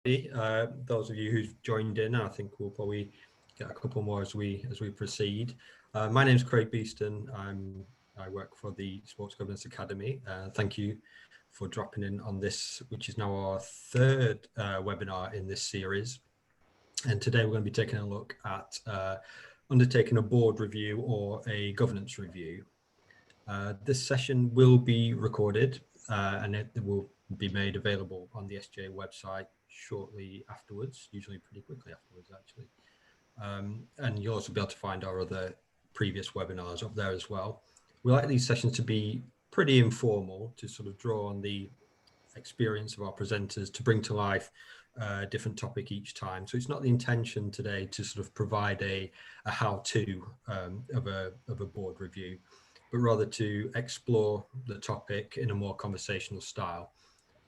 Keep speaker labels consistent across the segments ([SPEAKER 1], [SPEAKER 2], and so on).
[SPEAKER 1] Those of you who've joined in, I think we'll probably get a couple more as we proceed. My name is Craig Beeston. I work for the Sports Governance Academy. Thank you for dropping in on this, which is now our third webinar in this series. And today we're going to be taking a look at undertaking a board review or a governance review. This session will be recorded and it will be made available on the SGA website shortly afterwards, usually pretty quickly afterwards actually. And you'll also be able to find our other previous webinars up there as well. We like these sessions to be pretty informal, to sort of draw on the experience of our presenters to bring to life a different topic each time. So it's not the intention today to sort of provide a how-to of a board review, but rather to explore the topic in a more conversational style.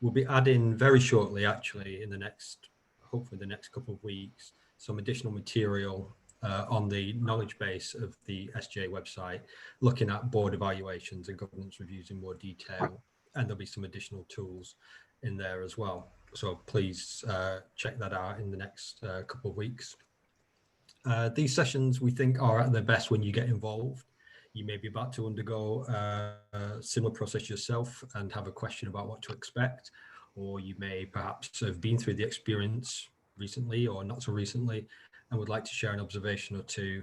[SPEAKER 1] We'll be adding very shortly, actually, in the next, hopefully the next couple of weeks, some additional material on the knowledge base of the SGA website, looking at board evaluations and governance reviews in more detail. And there'll be some additional tools in there as well. So please check that out in the next couple of weeks. These sessions we think are at their best when you get involved. You may be about to undergo a similar process yourself and have a question about what to expect, or you may perhaps have been through the experience recently or not so recently and would like to share an observation or two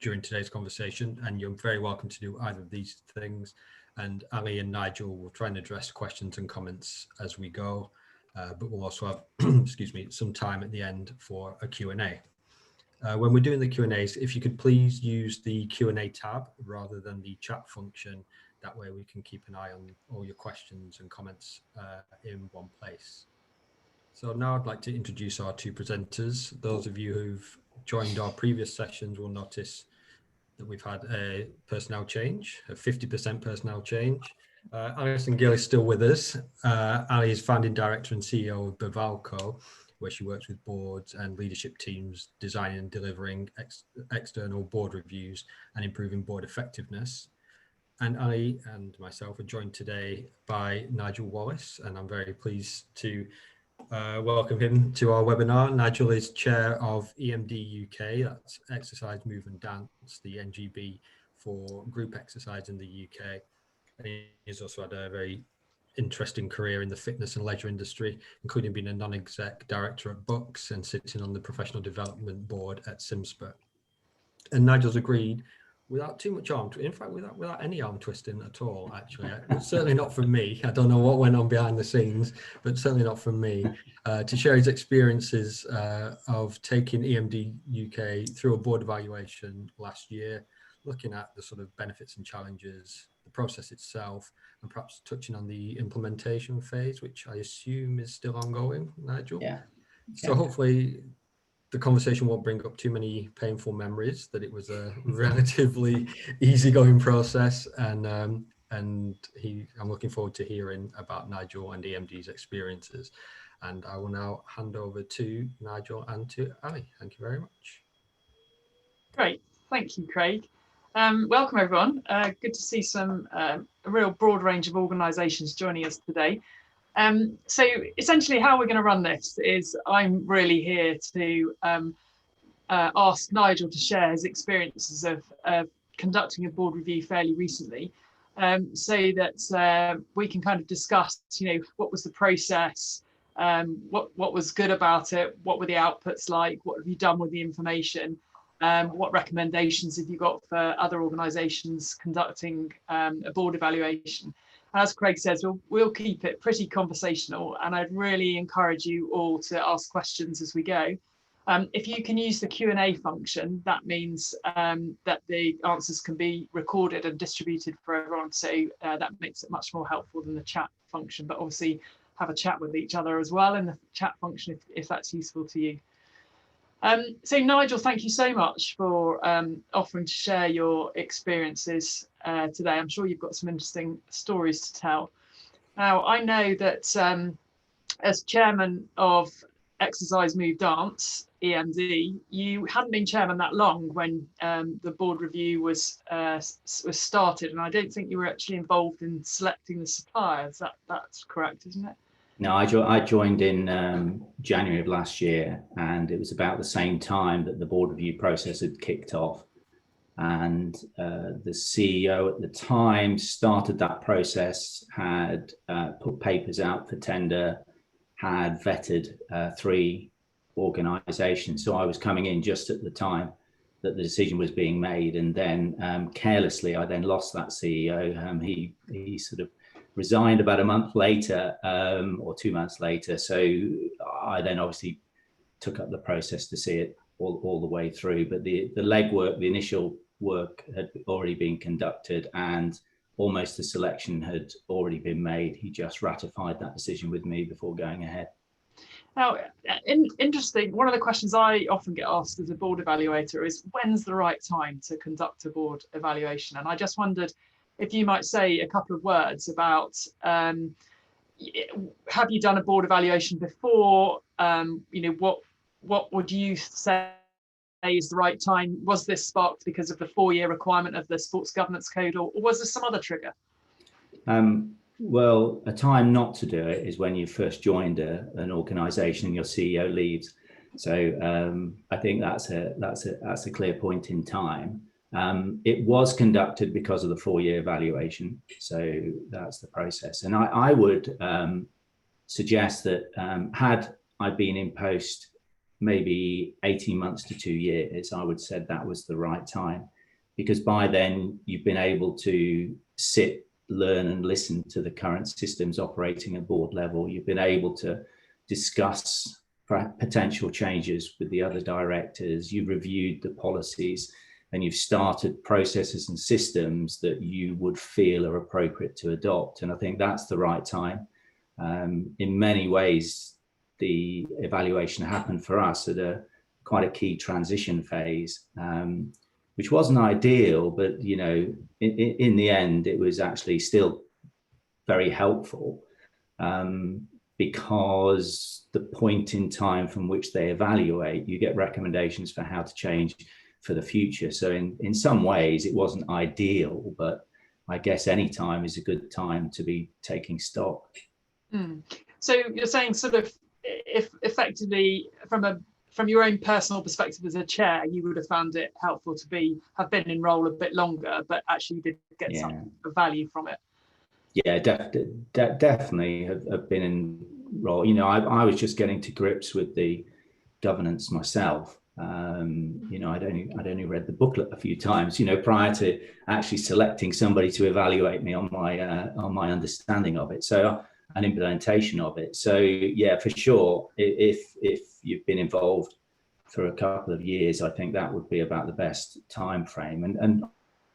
[SPEAKER 1] during today's conversation. And you're very welcome to do either of these things. And Ali and Nigel will try and address questions and comments as we go, but we'll also have, excuse me, some time at the end for a Q&A. When we're doing the Q&As, if you could please use the Q&A tab rather than the chat function. That way we can keep an eye on all your questions and comments in one place. So now I'd like to introduce our two presenters. Those of you who've joined our previous sessions will notice that we've had a personnel change, a 50% personnel change. Alison Gill is still with us. Ali is founding director and CEO of Bvalco, where she works with boards and leadership teams, designing and delivering external board reviews and improving board effectiveness. And Ali and myself are joined today by Nigel Wallace, and I'm very pleased to welcome him to our webinar. Nigel is chair of EMD UK, that's Exercise, Move and Dance, the NGB for group exercise in the UK. And he's also had a very interesting career in the fitness and leisure industry, including being a non-exec director at Bucks and sitting on the professional development board at Simspur. And Nigel's agreed, without too much arm, in fact, without any arm twisting at all, actually. Certainly not from me. I don't know what went on behind the scenes, but certainly not from me, to share his experiences of taking EMD UK through a board evaluation last year, looking at the sort of benefits and challenges, the process itself, and perhaps touching on the implementation phase, which I assume is still ongoing, Nigel?
[SPEAKER 2] Yeah.
[SPEAKER 1] So hopefully the conversation won't bring up too many painful memories, that it was a relatively easygoing process. And I'm looking forward to hearing about Nigel and EMD's experiences. And I will now hand over to Nigel and to Ali. Thank you very much.
[SPEAKER 3] Great, thank you, Craig. Welcome everyone. Good to see a real broad range of organisations joining us today. So essentially how we're going to run this is I'm really here to ask Nigel to share his experiences of conducting a board review fairly recently, so that we can kind of discuss, what was the process, what was good about it, what were the outputs like, what have you done with the information, what recommendations have you got for other organisations conducting a board evaluation. As Craig says, we'll keep it pretty conversational, and I'd really encourage you all to ask questions as we go. If you can use the Q&A function, that means that the answers can be recorded and distributed for everyone. So that makes it much more helpful than the chat function, but obviously have a chat with each other as well in the chat function if that's useful to you. So Nigel, thank you so much for offering to share your experiences today. I'm sure you've got some interesting stories to tell. Now, I know that as chairman of Exercise, Move, Dance, EMD, you hadn't been chairman that long when the board review was started, and I don't think you were actually involved in selecting the suppliers. That's correct, isn't it?
[SPEAKER 2] No, I joined in January of last year, and it was about the same time that the board review process had kicked off. And the CEO at the time started that process, had put papers out for tender, had vetted 3 organisations. So I was coming in just at the time that the decision was being made, and then carelessly I then lost that CEO. He sort of resigned about a month later, or 2 months later. So I then obviously took up the process to see it all the way through. But the legwork, the initial work had already been conducted, and almost the selection had already been made. He just ratified that decision with me before going ahead.
[SPEAKER 3] Now, interesting, one of the questions I often get asked as a board evaluator is, when's the right time to conduct a board evaluation? And I just wondered if you might say a couple of words about, have you done a board evaluation before? What would you say is the right time? Was this sparked because of the 4-year requirement of the Sports Governance Code, or was there some other trigger?
[SPEAKER 2] Well, a time not to do it is when you first joined an organisation and your CEO leaves. So I think that's a clear point in time. It was conducted because of the 4-year evaluation. So that's the process. And I would suggest that had I been in post maybe 18 months to 2 years, I would have said that was the right time, because by then you've been able to sit, learn and listen to the current systems operating at board level. You've been able to discuss potential changes with the other directors. You've reviewed the policies, and you've started processes and systems that you would feel are appropriate to adopt. And I think that's the right time. In many ways, the evaluation happened for us at quite a key transition phase, which wasn't ideal, but in the end, it was actually still very helpful, because the point in time from which they evaluate, you get recommendations for how to change for the future. So in some ways, it wasn't ideal, but I guess any time is a good time to be taking stock.
[SPEAKER 3] So you're saying sort of, if effectively from your own personal perspective as a chair, you would have found it helpful to have been in role a bit longer, but actually you did get some value from it.
[SPEAKER 2] Yeah, definitely have been in role. I was just getting to grips with the governance myself. I'd only read the booklet a few times, prior to actually selecting somebody to evaluate me on my understanding of it. So an implementation of it. So yeah, for sure, if you've been involved for a couple of years, I think that would be about the best time frame. And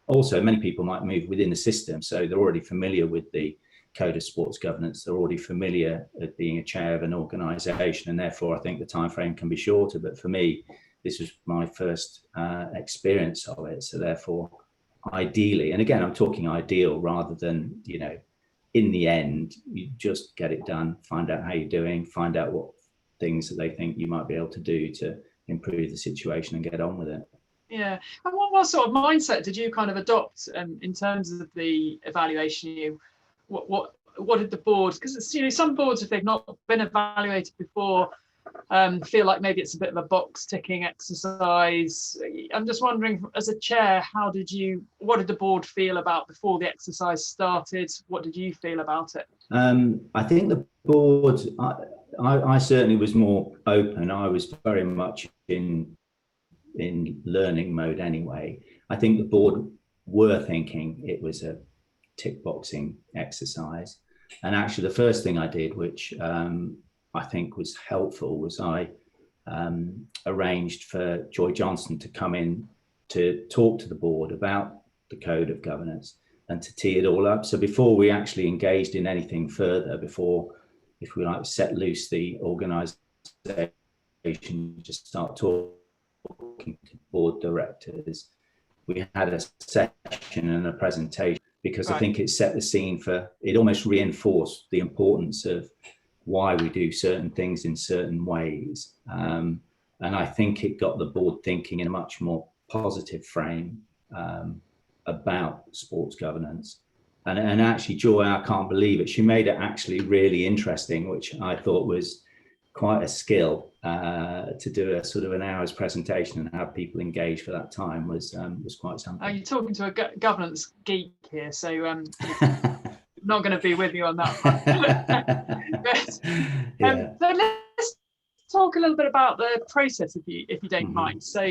[SPEAKER 2] also many people might move within the system, so they're already familiar with the Code of Sports Governance, they're already familiar at being a chair of an organisation, and therefore I think the time frame can be shorter. But for me, this was my first experience of it, so therefore ideally, and again I'm talking ideal rather than in the end, you just get it done, find out how you're doing, find out what things that they think you might be able to do to improve the situation and get on with it.
[SPEAKER 3] Yeah. And what sort of mindset did you kind of adopt in terms of the evaluation? What did the board, because some boards, if they've not been evaluated before, feel like maybe it's a bit of a box ticking exercise. I'm just wondering, as a chair, what did the board feel about before the exercise started? What did you feel about it?
[SPEAKER 2] I think the board, I certainly was more open. I was very much in learning mode anyway. I think the board were thinking it was a tick boxing exercise. And actually the first thing I did, which I think was helpful, was I arranged for Joy Johnson to come in to talk to the board about the Code of Governance and to tee it all up. So before we actually engaged in anything further, before, if we like, set loose the organisation, just start talking to board directors, we had a session and a presentation, because I think it set the scene it almost reinforced the importance of why we do certain things in certain ways. And I think it got the board thinking in a much more positive frame about sports governance. And actually, Joy, I can't believe it, she made it actually really interesting, which I thought was quite a skill, to do a sort of an hour's presentation and have people engage for that time was quite something.
[SPEAKER 3] You're talking to a governance geek here, so not going to be with you on that one. But let's talk a little bit about the process, if you don't mind. So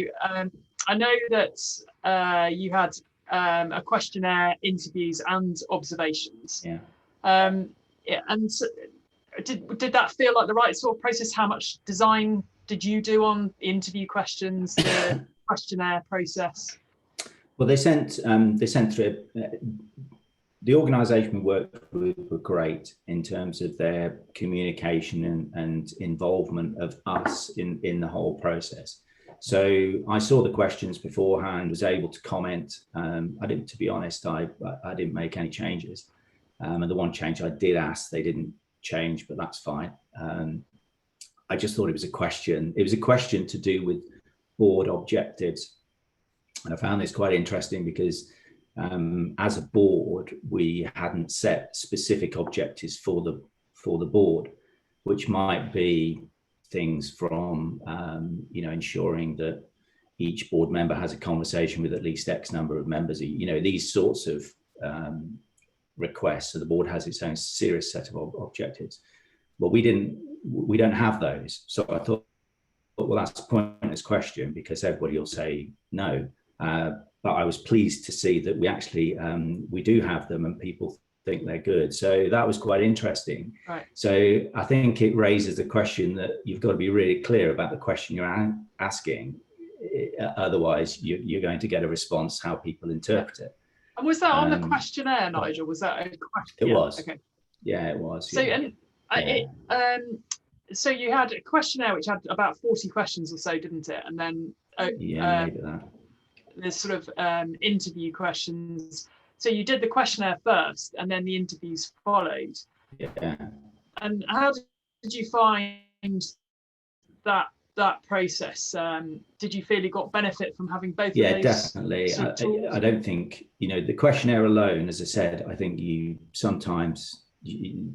[SPEAKER 3] I know that you had a questionnaire, interviews, and observations. And did that feel like the right sort of process? How much design did you do on the interview questions, the questionnaire process?
[SPEAKER 2] Well, they sent through. The organisation we worked with were great in terms of their communication and involvement of us in the whole process. So I saw the questions beforehand, was able to comment. To be honest, I didn't make any changes. And the one change I did ask, they didn't change, but that's fine. I just thought it was a question. It was a question to do with board objectives. And I found this quite interesting because as a board, we hadn't set specific objectives for the board, which might be things from ensuring that each board member has a conversation with at least X number of members, these sorts of requests. So the board has its own serious set of objectives. Well, we don't have those. So I thought, well, that's a pointless question because everybody will say no. But I was pleased to see that we actually we do have them and people think they're good. So that was quite interesting.
[SPEAKER 3] Right.
[SPEAKER 2] So I think it raises the question that you've got to be really clear about the question you're asking. Otherwise, you're going to get a response how people interpret it.
[SPEAKER 3] And was that on the questionnaire, Nigel? Was that a question?
[SPEAKER 2] It was.
[SPEAKER 3] Okay.
[SPEAKER 2] Yeah, it was.
[SPEAKER 3] So
[SPEAKER 2] yeah.
[SPEAKER 3] So you had a questionnaire which had about 40 questions or so, didn't it? And then
[SPEAKER 2] maybe that.
[SPEAKER 3] There's sort of interview questions. So you did the questionnaire first, and then the interviews followed.
[SPEAKER 2] Yeah. And
[SPEAKER 3] how did you find that process? Did you feel you got benefit from having both of those?
[SPEAKER 2] Yeah, definitely. I don't think, the questionnaire alone, as I said, I think sometimes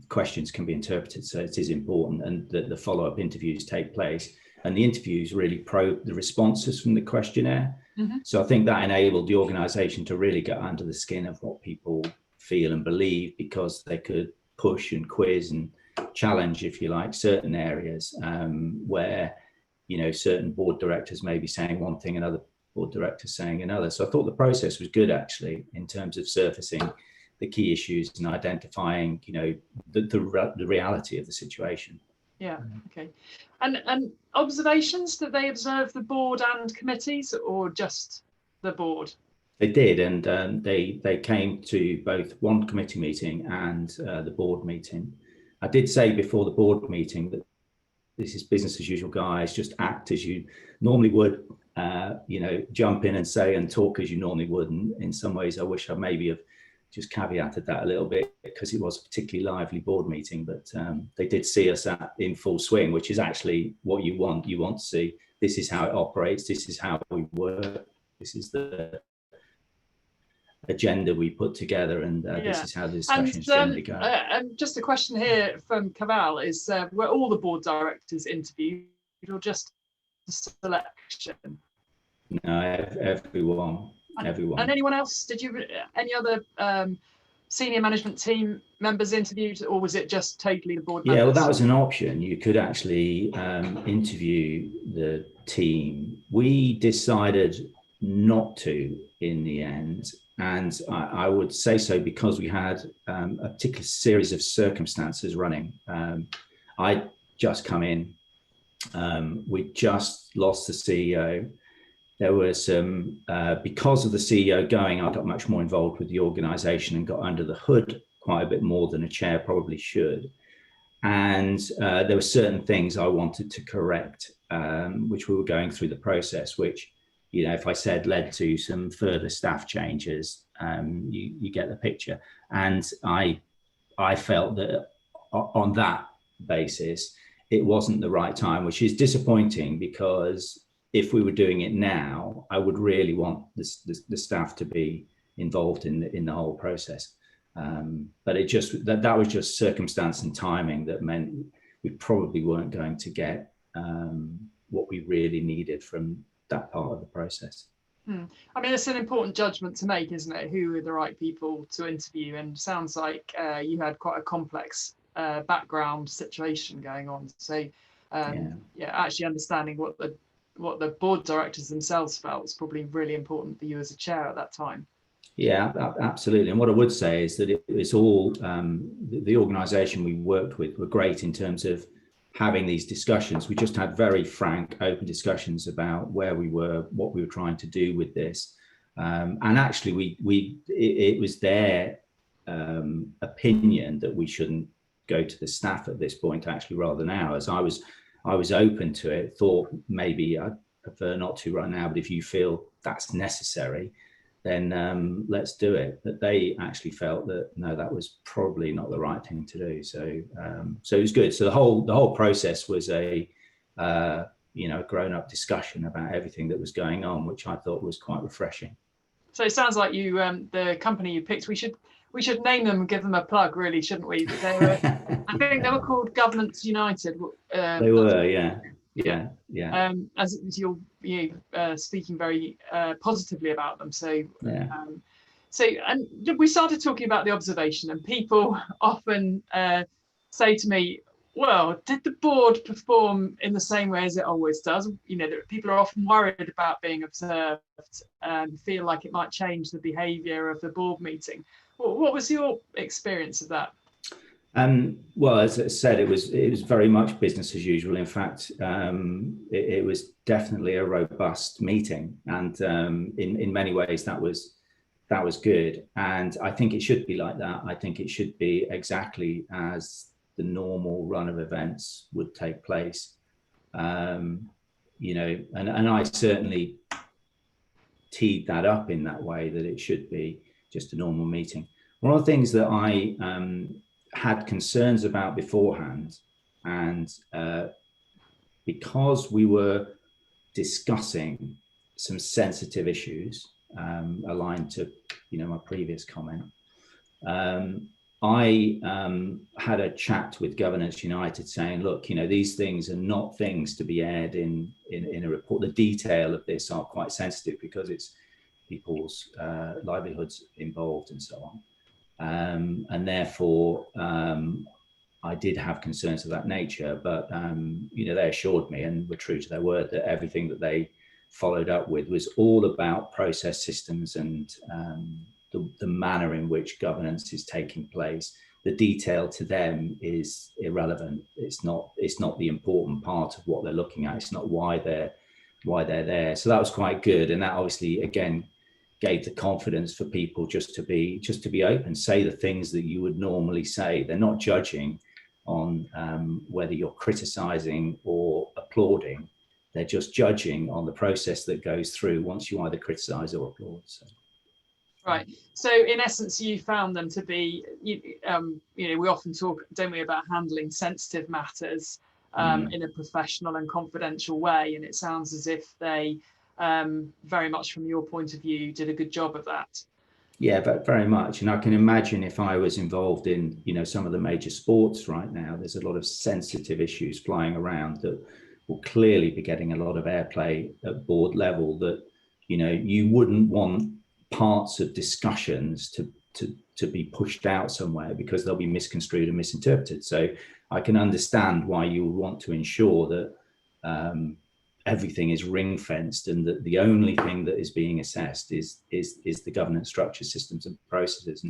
[SPEAKER 2] questions can be interpreted, so it is important, and that the follow-up interviews take place, and the interviews really probe the responses from the questionnaire. Mm-hmm. So I think that enabled the organisation to really get under the skin of what people feel and believe, because they could push and quiz and challenge, if you like, certain areas where certain board directors may be saying one thing and other board directors saying another. So I thought the process was good, actually, in terms of surfacing the key issues and identifying the reality of the situation.
[SPEAKER 3] Yeah. Okay. And observations, did they observe the board and committees, or just the board?
[SPEAKER 2] They did, and they came to both one committee meeting and the board meeting. I did say before the board meeting that this is business as usual, guys. Just act as you normally would. Jump in and say and talk as you normally would. And in some ways, I wish I maybe have just caveated that a little bit, because it was a particularly lively board meeting. But they did see us in full swing, which is actually what you want. You want to see this is how it operates. This is how we work. This is the agenda we put together, and this is how the discussions generally go.
[SPEAKER 3] And just a question here from Caval is, were all the board directors interviewed, or just a selection?
[SPEAKER 2] No, everyone.
[SPEAKER 3] And anyone else? Did you any other senior management team members interviewed, or was it just totally the board members?
[SPEAKER 2] Yeah, well, that was an option. You could actually interview the team. We decided not to in the end. And I would say so because we had a particular series of circumstances running. I'd just come in. We just lost the CEO. There were some, because of the CEO going, I got much more involved with the organisation and got under the hood quite a bit more than a chair probably should. And there were certain things I wanted to correct, which we were going through the process, which, if I said led to some further staff changes, you get the picture. And I felt that on that basis, it wasn't the right time, which is disappointing, because if we were doing it now, I would really want the staff to be involved in the whole process. But it just that was just circumstance and timing that meant we probably weren't going to get what we really needed from that part of the process.
[SPEAKER 3] I mean, it's an important judgment to make, isn't it? Who are the right people to interview? And sounds like you had quite a complex background situation going on. So, actually understanding what the board directors themselves felt was probably really important for you as a chair at that time.
[SPEAKER 2] Yeah, absolutely. And what I would say is that it's all the organisation we worked with were great in terms of having these discussions. We just had very frank, open discussions about where we were, what we were trying to do with this, and actually, it was their opinion that we shouldn't go to the staff at this point, actually, rather than ours. I was open to it. Thought maybe I'd prefer not to right now, but if you feel that's necessary, then let's do it. But they actually felt that no, that was probably not the right thing to do. So it was good. So the whole process was a grown-up discussion about everything that was going on, which I thought was quite refreshing.
[SPEAKER 3] So it sounds like you the company you picked, we should name them and give them a plug, really, shouldn't we? They were, I think they were called Governance United.
[SPEAKER 2] They were, yeah.
[SPEAKER 3] As you're speaking very positively about them. So, and we started talking about the observation, and people often say to me, well, did the board perform in the same way as it always does? You know, people are often worried about being observed and feel like it might change the behaviour of the board meeting. What was your experience of that?
[SPEAKER 2] Well, as I said, it was very much business as usual. In fact, it was definitely a robust meeting, and in many ways that was good. And I think it should be like that. I think it should be exactly as the normal run of events would take place. And I certainly teed that up in that way, that it should be just a normal meeting. One of the things that I had concerns about beforehand, and because we were discussing some sensitive issues aligned to my previous comment, I had a chat with Governance United saying, look, these things are not things to be aired in a report. The detail of this are quite sensitive because it's people's livelihoods involved and so on. And therefore, I did have concerns of that nature, but they assured me and were true to their word that everything that they followed up with was all about process systems and the manner in which governance is taking place. The detail to them is irrelevant. It's not the important part of what they're looking at. It's not why they're there. So that was quite good, and that obviously again gave the confidence for people just to be open, say the things that you would normally say. They're not judging on whether you're criticizing or applauding. They're just judging on the process that goes through once you either criticize or applaud. So.
[SPEAKER 3] Right. So in essence, you found them to be, we often talk, don't we, about handling sensitive matters in a professional and confidential way. And it sounds as if they very much from your point of view did a good job of that.
[SPEAKER 2] Yeah, but very much. And I can imagine if I was involved in some of the major sports right now, there's a lot of sensitive issues flying around that will clearly be getting a lot of airplay at board level, that you wouldn't want parts of discussions to be pushed out somewhere because they'll be misconstrued and misinterpreted. So I can understand why you would want to ensure that everything is ring fenced, and that the only thing that is being assessed is the governance structure, systems and processes.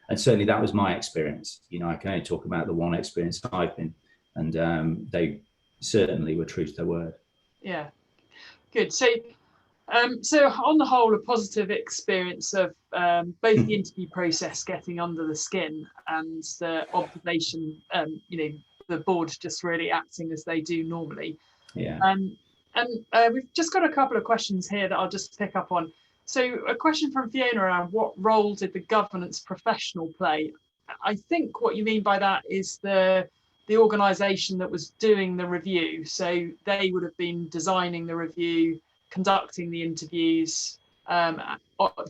[SPEAKER 2] And certainly that was my experience. I can only talk about the one experience I've been, and they certainly were true to their word.
[SPEAKER 3] Yeah, good. So on the whole, a positive experience of both the interview process getting under the skin and the observation, the board just really acting as they do normally.
[SPEAKER 2] Yeah.
[SPEAKER 3] And we've just got a couple of questions here that I'll just pick up on. So a question from Fiona around what role did the governance professional play? I think what you mean by that is the organisation that was doing the review. So they would have been designing the review, conducting the interviews,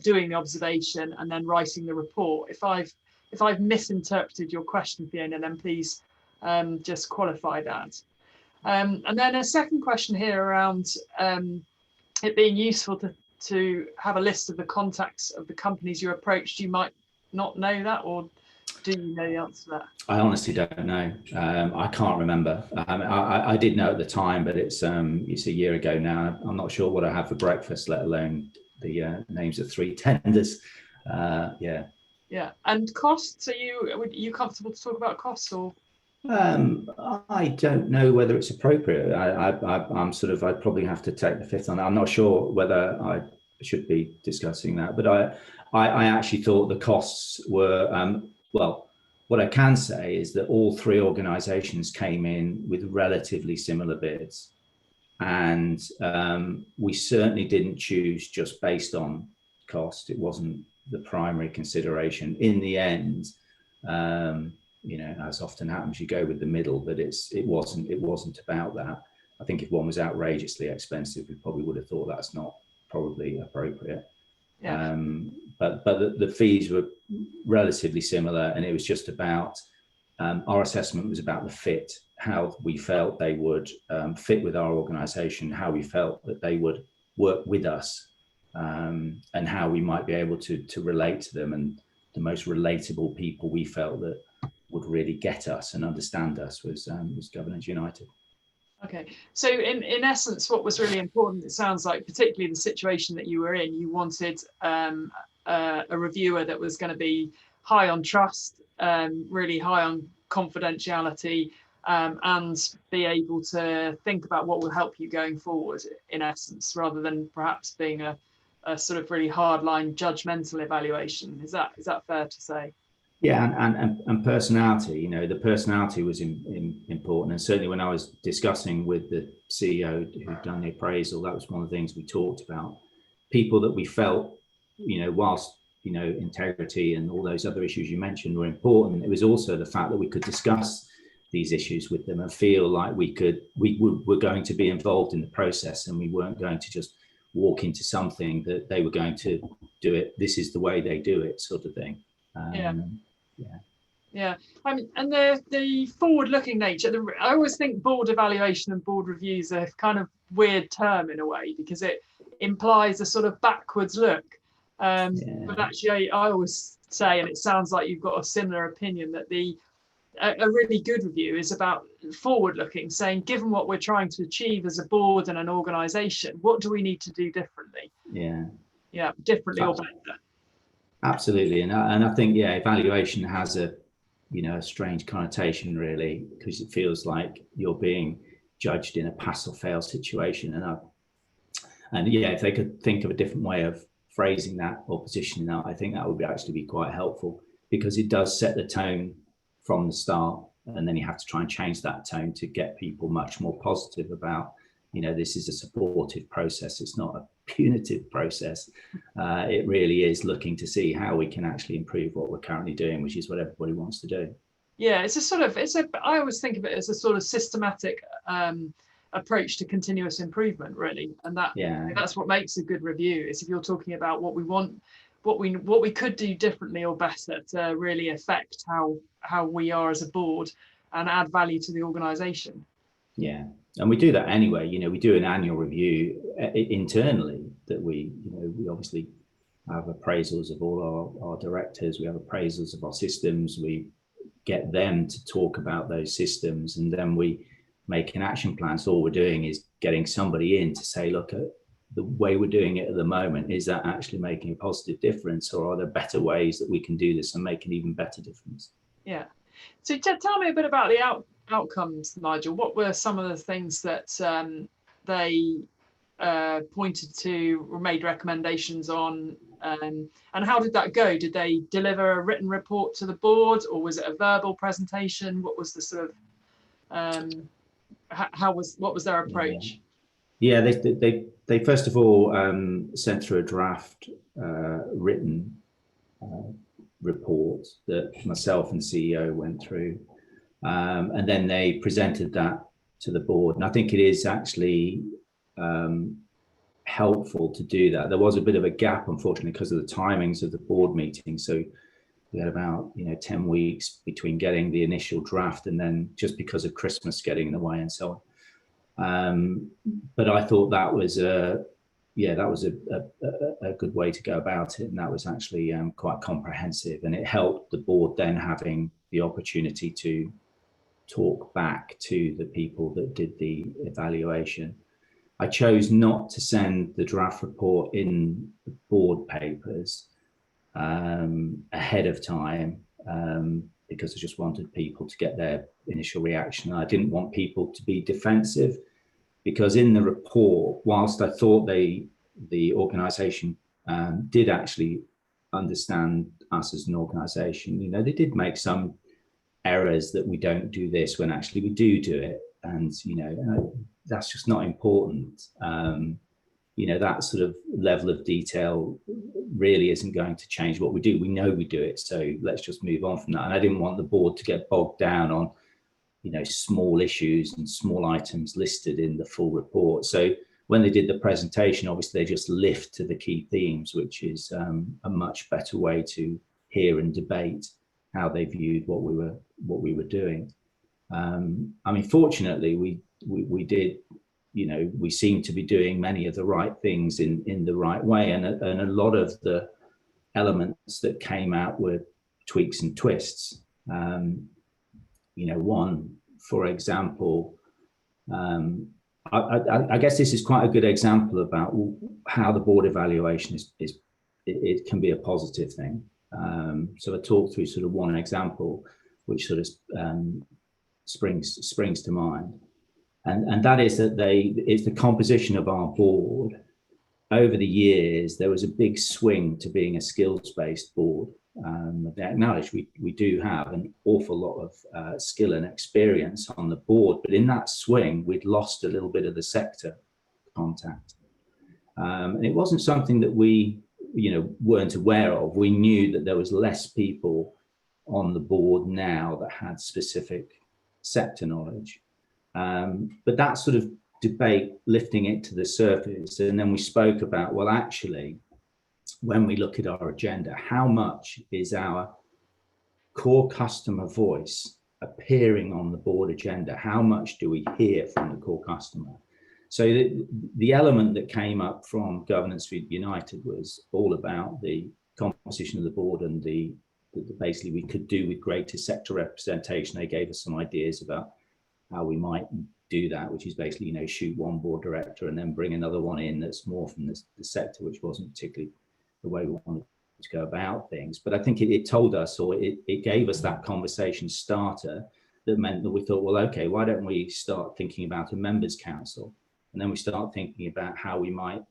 [SPEAKER 3] doing the observation, and then writing the report. If I've if I've misinterpreted your question, Fiona, then please just qualify that. And then a second question here around it being useful to have a list of the contacts of the companies you approached. You might not know that, or do you know the answer to that?
[SPEAKER 2] I honestly don't know. I can't remember. I did know at the time, but it's a year ago now. I'm not sure what I had for breakfast, let alone the names of 3 tenders. Yeah.
[SPEAKER 3] Yeah, and costs. Are you comfortable to talk about costs, or?
[SPEAKER 2] I don't know whether it's appropriate. I'm sort of, I'd probably have to take the fifth on that. I'm not sure whether I should be discussing that, but I actually thought the costs were, well, what I can say is that all 3 organisations came in with relatively similar bids, and we certainly didn't choose just based on cost. It wasn't the primary consideration. In the end, you know, as often happens, you go with the middle, but it wasn't about that. I think if one was outrageously expensive, we probably would have thought that's not probably appropriate.
[SPEAKER 3] Yeah.
[SPEAKER 2] But the fees were relatively similar, and it was just about our assessment was about the fit, how we felt they would fit with our organisation, how we felt that they would work with us, and how we might be able to relate to them. And the most relatable people we felt that would really get us and understand us was Governance United.
[SPEAKER 3] Okay, so in essence, what was really important, it sounds like, particularly the situation that you were in, you wanted a reviewer that was going to be high on trust, really high on confidentiality, and be able to think about what will help you going forward, in essence, rather than perhaps being a sort of really hardline judgmental evaluation. Is that fair to say?
[SPEAKER 2] Yeah, and personality, you know, the personality was important. And certainly when I was discussing with the CEO who'd done the appraisal, that was one of the things we talked about. People that we felt, you know, whilst, you know, integrity and all those other issues you mentioned were important, it was also the fact that we could discuss these issues with them and feel like we were going to be involved in the process, and we weren't going to just walk into something that they were going to do it, this is the way they do it, sort of thing.
[SPEAKER 3] Yeah. I mean, and the forward-looking nature. I always think board evaluation and board reviews are kind of weird term in a way, because it implies a sort of backwards look. But actually, I always say, and it sounds like you've got a similar opinion, that a really good review is about forward-looking, saying, given what we're trying to achieve as a board and an organisation, what do we need to do differently? Yeah, differently or better.
[SPEAKER 2] Absolutely, and I think evaluation has a strange connotation, really, because it feels like you're being judged in a pass or fail situation. And if they could think of a different way of phrasing that or positioning that, I think that would actually be quite helpful, because it does set the tone from the start, and then you have to try and change that tone to get people much more positive about, this is a supportive process. It's not a punitive process. It really is looking to see how we can actually improve what we're currently doing, which is what everybody wants to do.
[SPEAKER 3] Yeah, I always think of it as a sort of systematic approach to continuous improvement, really, and that's what makes a good review. Is if you're talking about what we want, what we could do differently or better to really affect how we are as a board and add value to the organisation.
[SPEAKER 2] Yeah, and we do that anyway. We do an annual review internally that we obviously have appraisals of all our directors. We have appraisals of our systems. We get them to talk about those systems, and then we make an action plan. So all we're doing is getting somebody in to say, look, at the way we're doing it at the moment, is that actually making a positive difference, or are there better ways that we can do this and make an even better difference?
[SPEAKER 3] Yeah. So tell me a bit about the outcomes, Nigel. What were some of the things that they pointed to or made recommendations on, and how did that go? Did they deliver a written report to the board, or was it a verbal presentation? What was the sort of what was their approach?
[SPEAKER 2] Yeah, they first of all sent through a draft written report that myself and CEO went through, and then they presented that to the board. And I think it is actually helpful to do that. There was a bit of a gap, unfortunately, because of the timings of the board meeting. So we had about 10 weeks between getting the initial draft and then just because of Christmas getting in the way and so on. But I thought that was a good way to go about it, and that was actually quite comprehensive, and it helped the board then having the opportunity to talk back to the people that did the evaluation. I chose not to send the draft report in the board papers ahead of time because I just wanted people to get their initial reaction. I didn't want people to be defensive, because in the report, whilst I thought the organisation did actually understand us as an organisation, they did make some errors that we don't do this when actually we do it, and that's just not important. That sort of level of detail really isn't going to change what we do. We know we do it, so let's just move on from that. And I didn't want the board to get bogged down on small issues and small items listed in the full report. So when they did the presentation, obviously they just lift to the key themes, which is a much better way to hear and debate how they viewed what we were doing. I mean, fortunately, we did, we seem to be doing many of the right things in the right way, and a lot of the elements that came out were tweaks and twists. One, for example, I guess this is quite a good example about how the board evaluation it can be a positive thing. So I talked through sort of one example which sort of springs to mind, and that is that it's the composition of our board. Over the years, there was a big swing to being a skills-based board. They acknowledge we do have an awful lot of skill and experience on the board, but in that swing, we'd lost a little bit of the sector contact. And it wasn't something that we weren't aware of. We knew that there was less people on the board now that had specific sector knowledge. But that sort of debate, lifting it to the surface, and then we spoke about, well, actually, when we look at our agenda, how much is our core customer voice appearing on the board agenda? How much do we hear from the core customer? So the element that came up from Governance United was all about the composition of the board and the basically we could do with greater sector representation. They gave us some ideas about how we might do that, which is basically, shoot one board director and then bring another one in that's more from the sector, which wasn't particularly the way we wanted to go about things. But I think it told us, or it gave us that conversation starter that meant that we thought, well, okay, why don't we start thinking about a members council? And then we start thinking about how we might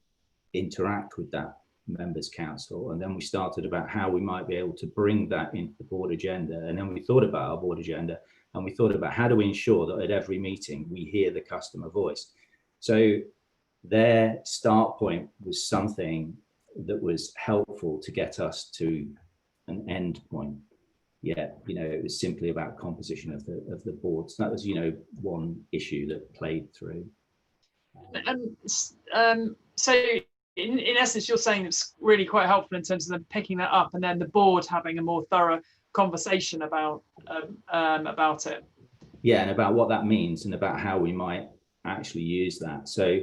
[SPEAKER 2] interact with that members council. And then we started about how we might be able to bring that into the board agenda. And then we thought about our board agenda, and we thought about how do we ensure that at every meeting we hear the customer voice. So their start point was something that was helpful to get us to an end point. Yeah, it was simply about composition of the board. So that was, one issue that played through.
[SPEAKER 3] So in essence, you're saying it's really quite helpful in terms of them picking that up and then the board having a more thorough conversation about it.
[SPEAKER 2] Yeah, and about what that means and about how we might actually use that. So,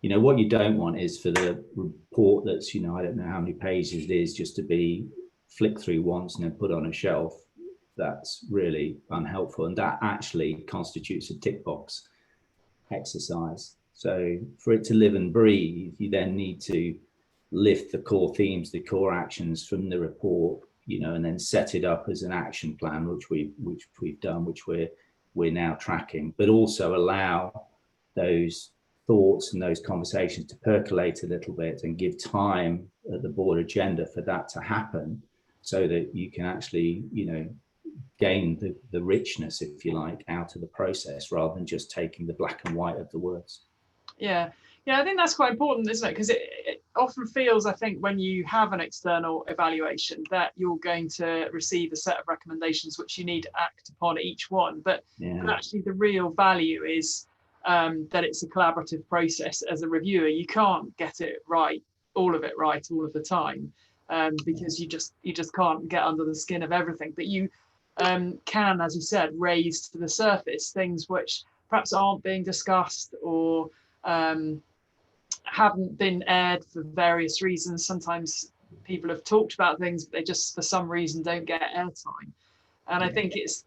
[SPEAKER 2] what you don't want is for the report that's, I don't know how many pages it is, just to be flicked through once and then put on a shelf. That's really unhelpful. And that actually constitutes a tick box exercise. So for it to live and breathe, you then need to lift the core themes, the core actions from the report, and then set it up as an action plan, which we've done, which we're now tracking, but also allow those thoughts and those conversations to percolate a little bit and give time at the board agenda for that to happen, so that you can actually, gain the richness, if you like, out of the process, rather than just taking the black and white of the words.
[SPEAKER 3] Yeah, I think that's quite important, isn't it? Because it often feels, I think, when you have an external evaluation, that you're going to receive a set of recommendations which you need to act upon each one. But actually, the real value is that it's a collaborative process. As a reviewer, you can't get it right, all of the time. because you just can't get under the skin of everything. But you can, as you said, raise to the surface things which perhaps aren't being discussed or haven't been aired for various reasons. Sometimes people have talked about things, but they just for some reason don't get airtime. And I think it's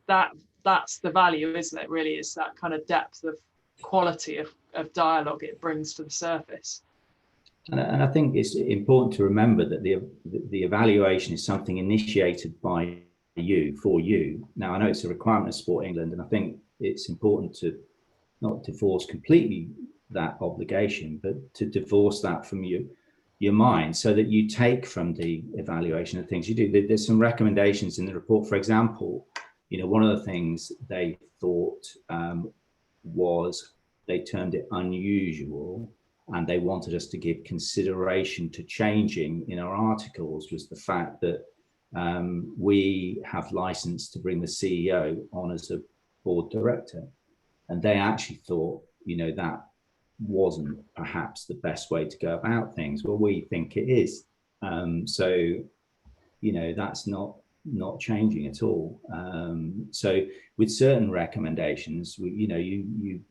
[SPEAKER 3] that's the value, isn't it? Really, is that kind of depth of quality of dialogue it brings to the surface.
[SPEAKER 2] And I think it's important to remember that the evaluation is something initiated by you, for you. Now, I know it's a requirement of Sport England, and I think it's important to not divorce completely that obligation, but to divorce that from your mind, so that you take from the evaluation of things you do. There's some recommendations in the report. For example, one of the things they thought was, they termed it unusual, and they wanted us to give consideration to changing in our articles, was the fact that we have license to bring the CEO on as a board director. And they actually thought, that wasn't perhaps the best way to go about things. Well, we think it is. So, that's not changing at all. So with certain recommendations, you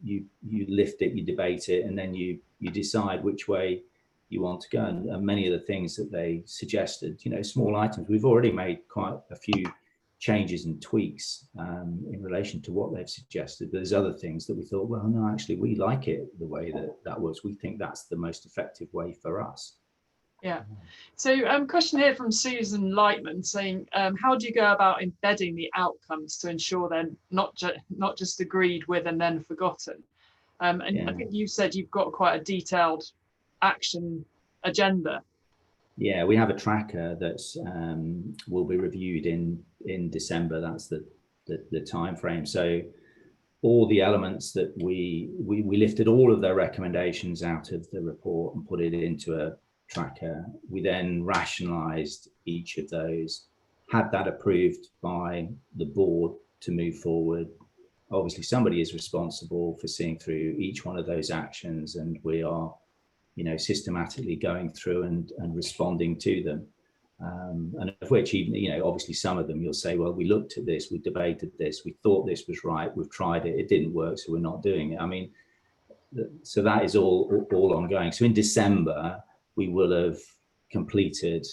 [SPEAKER 2] lift it, you debate it, and then you decide which way you want to go. And many of the things that they suggested, small items, we've already made quite a few changes and tweaks in relation to what they've suggested. There's other things that we thought, well, no, actually, we like it the way that was. We think that's the most effective way for us.
[SPEAKER 3] Yeah. So question here from Susan Lightman saying, how do you go about embedding the outcomes to ensure they're not just agreed with and then forgotten? And I think you said you've got quite a detailed action agenda.
[SPEAKER 2] Yeah, we have a tracker that's will be reviewed in December. That's the time frame. So all the elements that we lifted all of their recommendations out of the report and put it into a tracker. We then rationalized each of those, had that approved by the board to move forward. Obviously, somebody is responsible for seeing through each one of those actions, and we are systematically going through and responding to them, and of which, even obviously some of them you'll say, well, we looked at this, we debated this, we thought this was right, we've tried it, it didn't work, so we're not doing it. I mean, so that is all ongoing. So in December we will have completed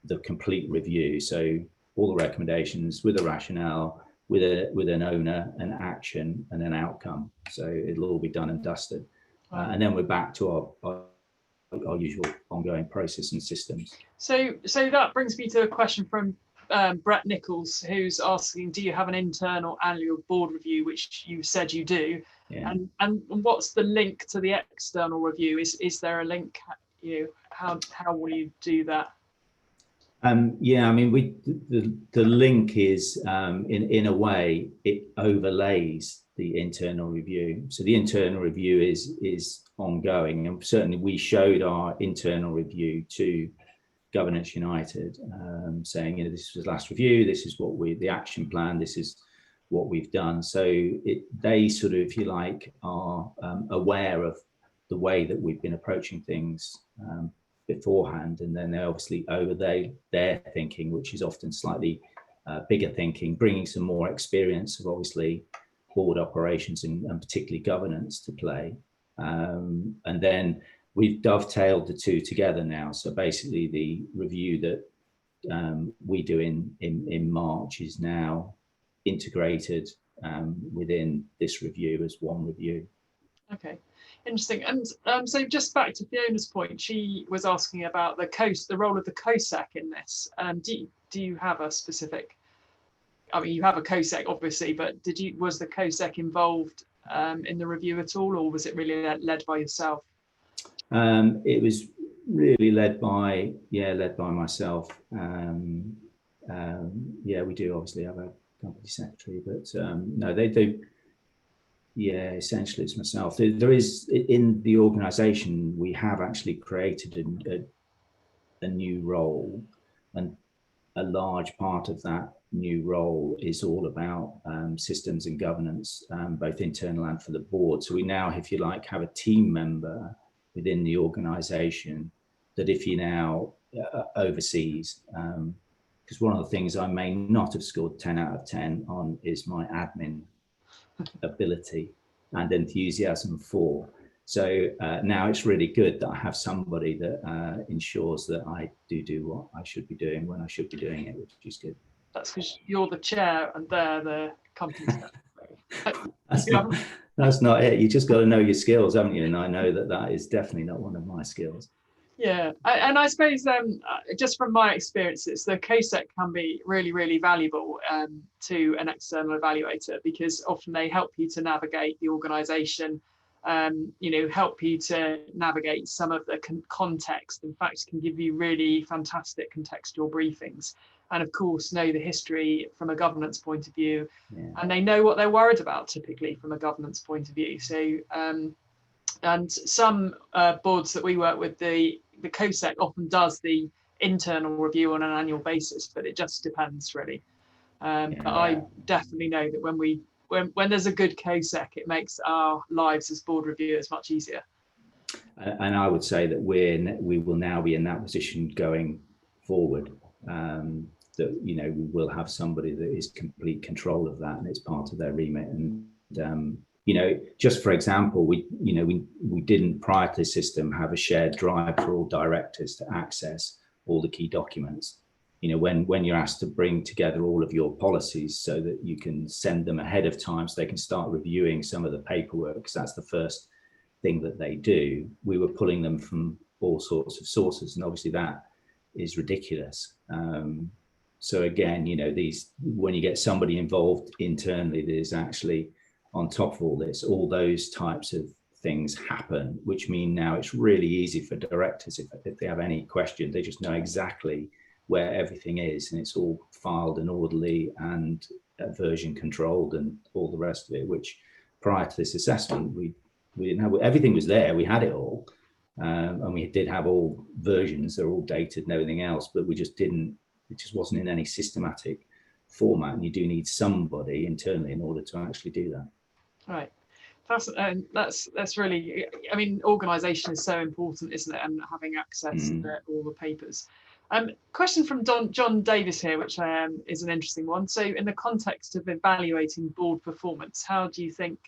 [SPEAKER 2] the complete review, so all the recommendations with a rationale, with an owner, an action, and an outcome. So it'll all be done and dusted. And then we're back to our usual ongoing process and systems. So
[SPEAKER 3] that brings me to a question from Brett Nichols, who's asking, do you have an internal annual board review, which you said you do?
[SPEAKER 2] Yeah.
[SPEAKER 3] And what's the link to the external review? Is there a link? How will you do that?
[SPEAKER 2] Yeah, I mean, the link is in a way it overlays the internal review. So the internal review is ongoing, and certainly we showed our internal review to Governance United, saying, this was last review, this is what the action plan, this is what we've done. So they sort of, if you like, are aware of the way that we've been approaching things beforehand, and then they obviously overlay their thinking, which is often slightly bigger thinking, bringing some more experience of obviously board operations and particularly governance to play. And then we've dovetailed the two together now. So basically the review that we do in March is now integrated within this review as one review.
[SPEAKER 3] Okay, interesting. And so just back to Fiona's point, she was asking about the role of the COSEC in this. Do you have a specific? I mean, you have a COSEC obviously, but was the COSEC involved in the review at all, or was it really led by yourself?
[SPEAKER 2] It was really led by myself. Yeah, we do obviously have a company secretary, but no, they do. Yeah, essentially it's myself. There is, in the organisation, we have actually created a new role, and a large part of that new role is all about systems and governance, both internal and for the board. So we now, if you like, have a team member within the organisation that if you now overseas, because one of the things I may not have scored 10 out of 10 on is my admin ability and enthusiasm for. So now it's really good that I have somebody that ensures that I do what I should be doing when I should be doing it, which is good.
[SPEAKER 3] That's because you're the chair and they're the company
[SPEAKER 2] secretary. That's not it. You just got to know your skills, haven't you? And I know that that is definitely not one of my skills.
[SPEAKER 3] Yeah, and I suppose just from my experiences, the COSEC can be really, really valuable to an external evaluator, because often they help you to navigate the organisation, help you to navigate some of the context. In fact, can give you really fantastic contextual briefings, and of course know the history from a governance point of view, and they know what they're worried about typically from a governance point of view. So and some boards that we work with, the COSEC often does the internal review on an annual basis, but it just depends really. But I definitely know that when there's a good COSEC, it makes our lives as board reviewers much easier.
[SPEAKER 2] And I would say that we will now be in that position going forward. That we will have somebody that is complete control of that, and it's part of their remit. And just for example, we didn't prior to this system have a shared drive for all directors to access all the key documents. When you're asked to bring together all of your policies so that you can send them ahead of time so they can start reviewing some of the paperwork, because that's the first thing that they do. We were pulling them from all sorts of sources, and obviously that is ridiculous. So again, when you get somebody involved internally that is actually on top of all this, all those types of things happen, which mean now it's really easy for directors, if they have any questions, they just know exactly where everything is, and it's all filed and orderly and version controlled and all the rest of it, which prior to this assessment, we didn't have. Everything was there, we had it all, and we did have all versions, they're all dated and everything else, but it just wasn't in any systematic format, and you do need somebody internally in order to actually do that. Right.
[SPEAKER 3] That's really, organisation is so important, isn't it? And having access to all the papers. Question from John Davis here, which is an interesting one. So in the context of evaluating board performance, how do you think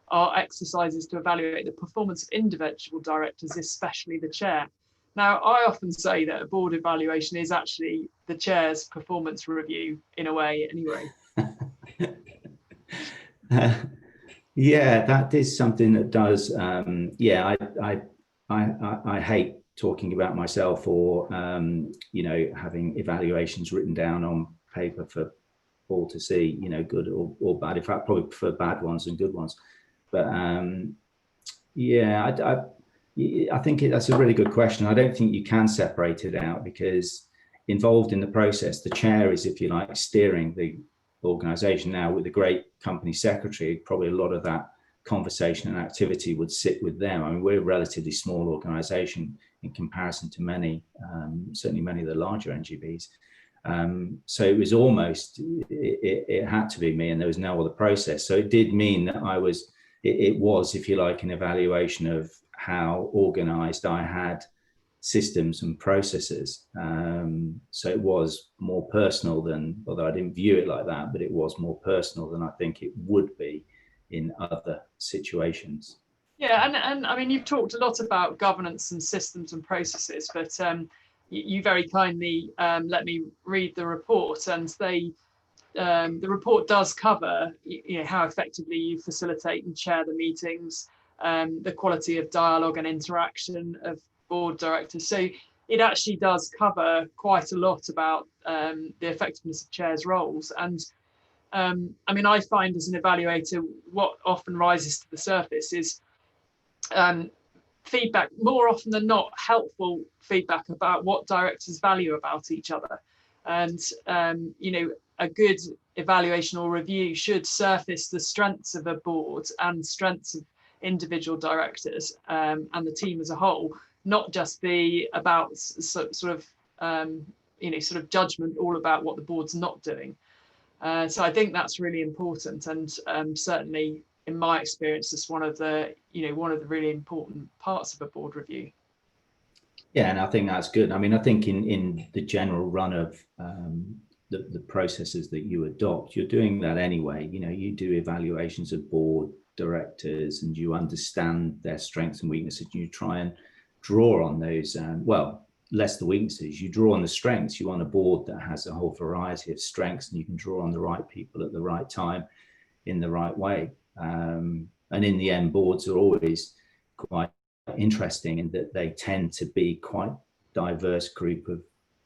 [SPEAKER 3] are exercises to evaluate the performance of individual directors, especially the chair? Now, I often say that a board evaluation is actually the chair's performance review in a way anyway.
[SPEAKER 2] Yeah, that is something that does. I hate talking about myself or having evaluations written down on paper for all to see, good or bad. In fact, probably prefer bad ones and good ones. But I think that's a really good question. I don't think you can separate it out, because involved in the process, the chair is, if you like, steering the organisation. Now, with the great company secretary, probably a lot of that conversation and activity would sit with them. We're a relatively small organisation in comparison to many, certainly many of the larger NGBs. So it was almost, it had to be me, and there was no other process. So it did mean that it was, if you like, an evaluation of how organised I had systems and processes. So it was more personal than, although I didn't view it like that, but it was more personal than I think it would be in other situations.
[SPEAKER 3] Yeah, and you've talked a lot about governance and systems and processes, but you very kindly let me read the report, and the report does cover how effectively you facilitate and chair the meetings, the quality of dialogue and interaction of board directors. So it actually does cover quite a lot about the effectiveness of chairs' roles. And I find as an evaluator, what often rises to the surface is feedback, more often than not, helpful feedback about what directors value about each other. And a good evaluation or review should surface the strengths of a board and strengths of individual directors and the team as a whole, not just be about sort of judgment all about what the board's not doing. So I think that's really important, and certainly in my experience, it's one of the really important parts of a board review.
[SPEAKER 2] Yeah, and I think that's good. I mean, I think in the general run of the processes that you adopt, you're doing that anyway. You know, you do evaluations of board directors and you understand their strengths and weaknesses. You try and draw on those, well, less the weaknesses, you draw on the strengths. You want a board that has a whole variety of strengths, and you can draw on the right people at the right time in the right way. And in the end, boards are always quite interesting in that they tend to be quite diverse group of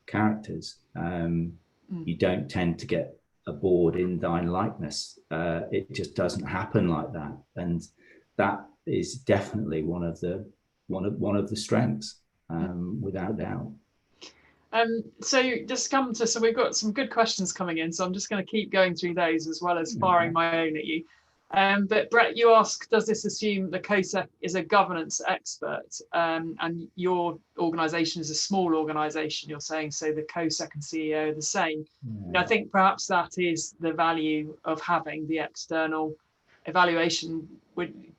[SPEAKER 2] characters. You don't tend to get a board in thine likeness. It just doesn't happen like that, and that is definitely one of the strengths, without doubt.
[SPEAKER 3] So just come to, so we've got some good questions coming in, so I'm just going to keep going through those as well as firing my own at you. But Brett, you ask, does this assume the COSEC is a governance expert? And your organisation is a small organisation, you're saying, so the COSEC and CEO are the same. And I think perhaps that is the value of having the external evaluation,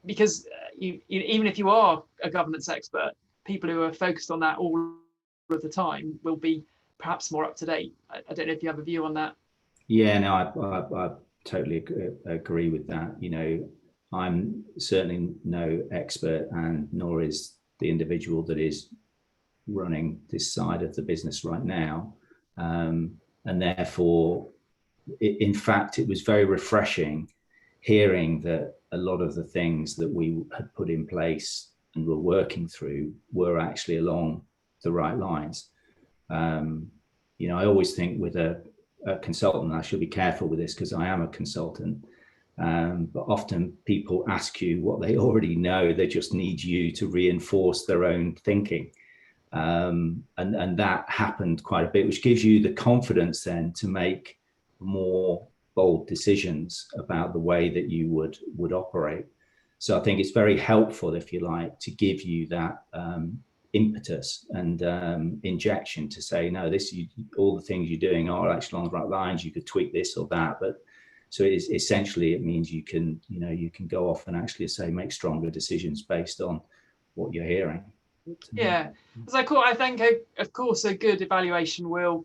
[SPEAKER 3] because even if you are a governance expert, people who are focused on that all of the time will be perhaps more up to date. I don't know if you have a view on that.
[SPEAKER 2] Yeah, no, I totally agree with that. You know, I'm certainly no expert, and nor is the individual that is running this side of the business right now. And therefore, in fact, it was very refreshing hearing that a lot of the things that we had put in place and were working through were actually along the right lines. You know, I always think with a consultant, I should be careful with this because I am a consultant, but often people ask you what they already know. They just need you to reinforce their own thinking, and that happened quite a bit, which gives you the confidence then to make more bold decisions about the way that you would operate. So I think it's very helpful, if you like, to give you that impetus and injection to say, no, all the things you're doing are actually on the right lines. You could tweak this or that, but so essentially it means you can go off and actually make stronger decisions based on what you're hearing.
[SPEAKER 3] Yeah, so I think of course a good evaluation will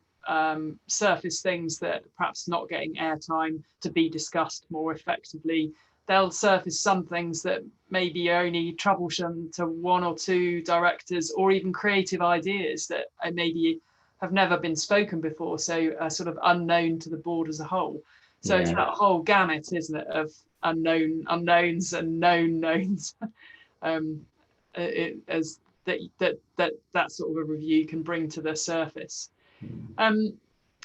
[SPEAKER 3] surface things that perhaps not getting airtime to be discussed more effectively. They'll surface some things that maybe only troublesome to one or two directors, or even creative ideas that maybe have never been spoken before, so sort of unknown to the board as a whole. So it's that whole gamut, isn't it, of unknowns and known knowns. As that sort of a review can bring to the surface.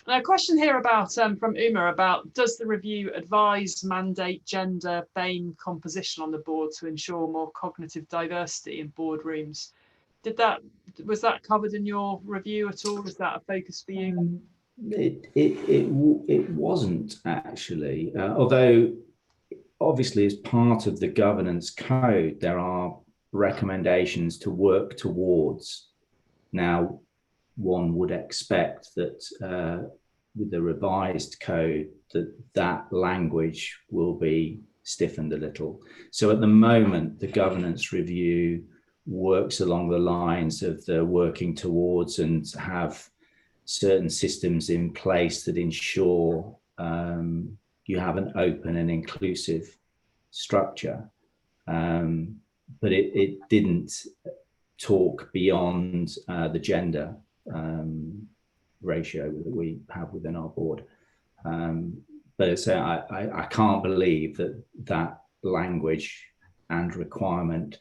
[SPEAKER 3] A question here about from Uma about, does the review advise, mandate gender, BAME composition on the board to ensure more cognitive diversity in boardrooms? Was that covered in your review at all? Is that a focus for you?
[SPEAKER 2] It wasn't actually, although obviously as part of the governance code there are recommendations to work towards. Now, one would expect that with the revised code that language will be stiffened a little. So at the moment, the governance review works along the lines of the working towards and have certain systems in place that ensure you have an open and inclusive structure. But it didn't talk beyond the gender ratio that we have within our board. But so I can't believe that language and requirement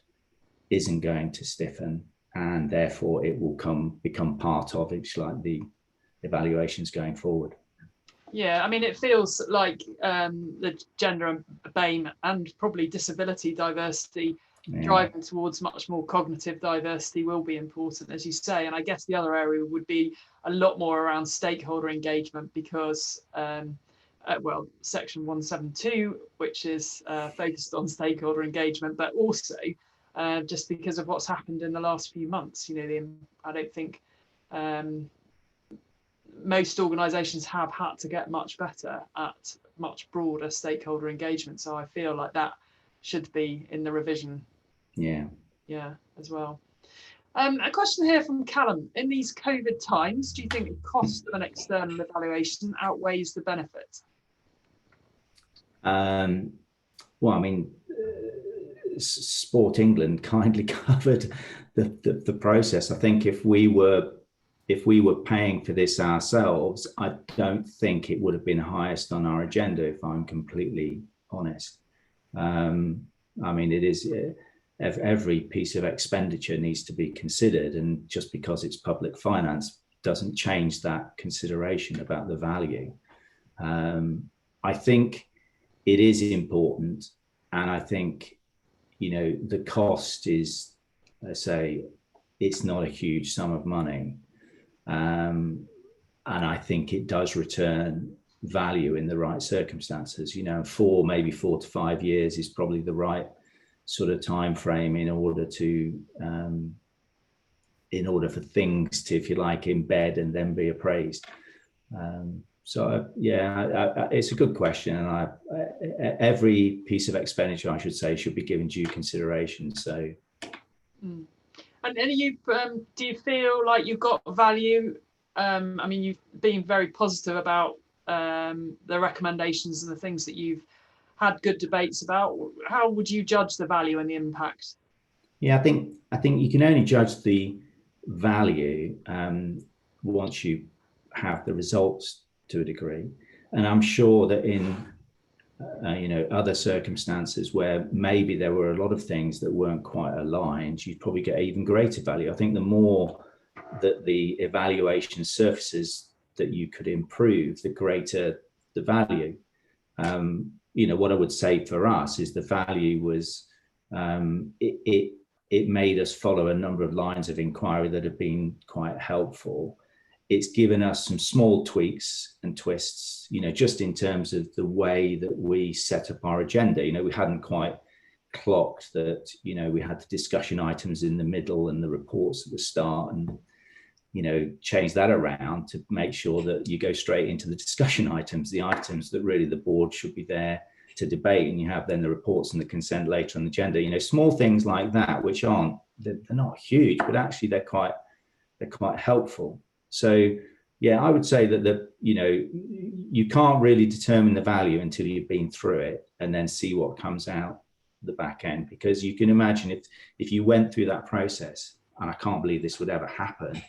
[SPEAKER 2] isn't going to stiffen, and therefore it will become part of it, like the evaluations going forward.
[SPEAKER 3] Yeah, I mean, it feels like the gender and BAME and probably disability diversity driving towards much more cognitive diversity will be important, as you say. And I guess the other area would be a lot more around stakeholder engagement, because well, section 172, which is focused on stakeholder engagement, but also just because of what's happened in the last few months. You know, I don't think most organisations have had to get much better at much broader stakeholder engagement. So I feel like that should be in the revision.
[SPEAKER 2] Yeah,
[SPEAKER 3] as well. A question here from Callum. In these COVID times, do you think the cost of an external evaluation outweighs the benefit?
[SPEAKER 2] Well, I mean, Sport England kindly covered the process. I think if we were paying for this ourselves, I don't think it would have been highest on our agenda, if I'm completely honest. I mean, it is every piece of expenditure needs to be considered, and just because it's public finance doesn't change that consideration about the value. I think it is important, and I think, you know, the cost is, I say, it's not a huge sum of money, and I think it does return value in the right circumstances. You know, maybe 4 to 5 years is probably the right sort of time frame in order for things to, if you like, embed and then be appraised. So yeah, it's a good question, and every piece of expenditure, I should say, should be given due consideration. So,
[SPEAKER 3] and you, do you feel like you've got value? I mean, you've been very positive about the recommendations and the things that you've had good debates about. How would you judge the value and the impact?
[SPEAKER 2] Yeah, I think you can only judge the value once you have the results to a degree, and I'm sure that in you know, other circumstances where maybe there were a lot of things that weren't quite aligned, you'd probably get even greater value. I think the more that the evaluation surfaces that you could improve, the greater the value. You know, what I would say for us is the value was it made us follow a number of lines of inquiry that have been quite helpful. It's given us some small tweaks and twists, you know, just in terms of the way that we set up our agenda. You know, we hadn't quite clocked that, you know, we had the discussion items in the middle and the reports at the start, and, you know, change that around to make sure that you go straight into the discussion items, the items that really the board should be there to debate, and you have then the reports and the consent later on the agenda. You know, small things like that, which they're not huge, but actually they're quite helpful. So yeah, I would say that you know, you can't really determine the value until you've been through it and then see what comes out the back end, because you can imagine if you went through that process, and I can't believe this would ever happen,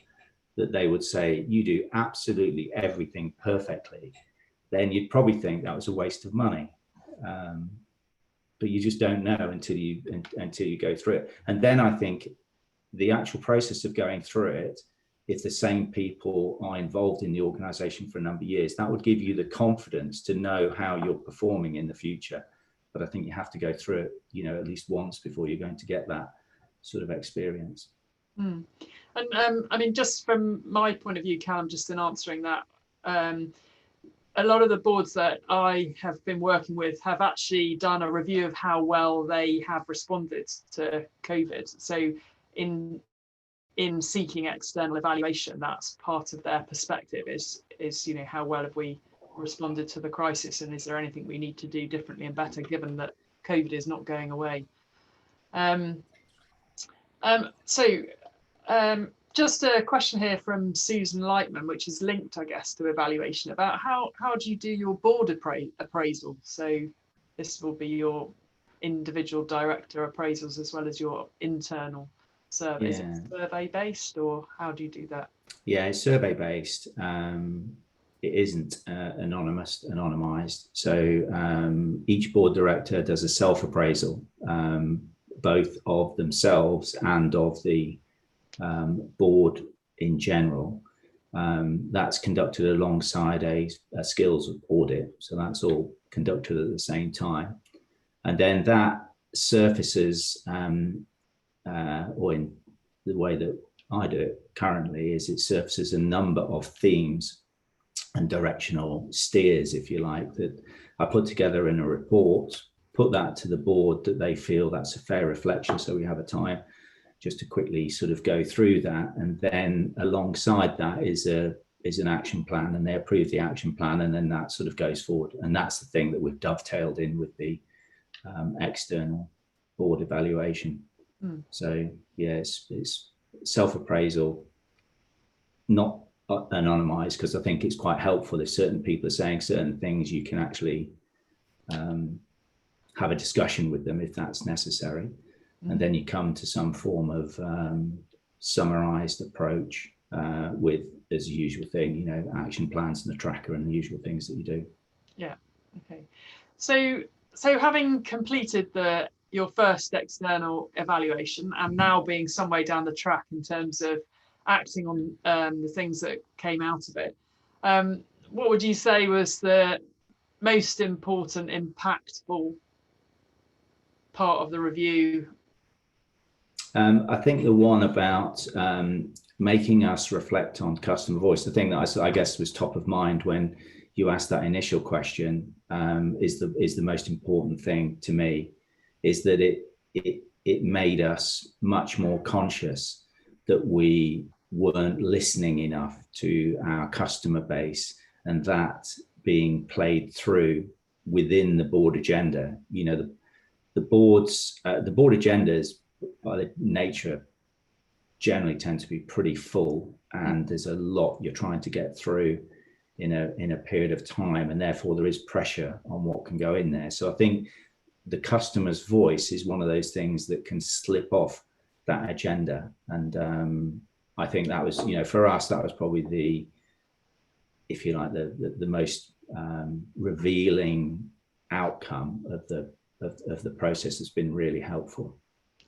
[SPEAKER 2] that they would say you do absolutely everything perfectly, then you'd probably think that was a waste of money. But you just don't know until you go through it. And then I think the actual process of going through it, if the same people are involved in the organization for a number of years, that would give you the confidence to know how you're performing in the future. But I think you have to go through it, you know, at least once before you're going to get that sort of experience.
[SPEAKER 3] And I mean, just from my point of view, Callum, just in answering that, a lot of the boards that I have been working with have actually done a review of how well they have responded to COVID. So in seeking external evaluation, that's part of their perspective is, you know, how well have we responded to the crisis, and is there anything we need to do differently and better given that COVID is not going away. Just a question here from Susan Lightman, which is linked, I guess, to evaluation, about how do you do your board appraisal? So this will be your individual director appraisals as well as your internal survey. Yeah. Is it survey based, or how do you do that?
[SPEAKER 2] Yeah, it's survey based. It isn't anonymized. So each board director does a self-appraisal, both of themselves and of the board in general. That's conducted alongside a skills audit. So that's all conducted at the same time. And then that surfaces, or in the way that I do it currently, is it surfaces a number of themes and directional steers, if you like, that I put together in a report, put that to the board that they feel that's a fair reflection. So we have a time just to quickly sort of go through that. And then alongside that is an action plan, and they approve the action plan, and then that sort of goes forward. And that's the thing that we've dovetailed in with the external board evaluation. So yeah, it's self-appraisal, not anonymized, because I think it's quite helpful if certain people are saying certain things, you can actually have a discussion with them if that's necessary. And then you come to some form of summarized approach with, as the usual thing, you know, action plans and the tracker and the usual things that you do.
[SPEAKER 3] Yeah. Okay. So having completed your first external evaluation and now being some way down the track in terms of acting on the things that came out of it, what would you say was the most important, impactful part of the review?
[SPEAKER 2] I think the one about making us reflect on customer voice, the thing that I guess was top of mind when you asked that initial question, is the most important thing to me, is that it made us much more conscious that we weren't listening enough to our customer base, and that being played through within the board agenda. You know, the board agendas by nature generally tend to be pretty full, and there's a lot you're trying to get through in a period of time, and therefore there is pressure on what can go in there. So I think the customer's voice is one of those things that can slip off that agenda, and I think that was, you know, for us, that was probably the, if you like, the most revealing outcome of the process has been really helpful.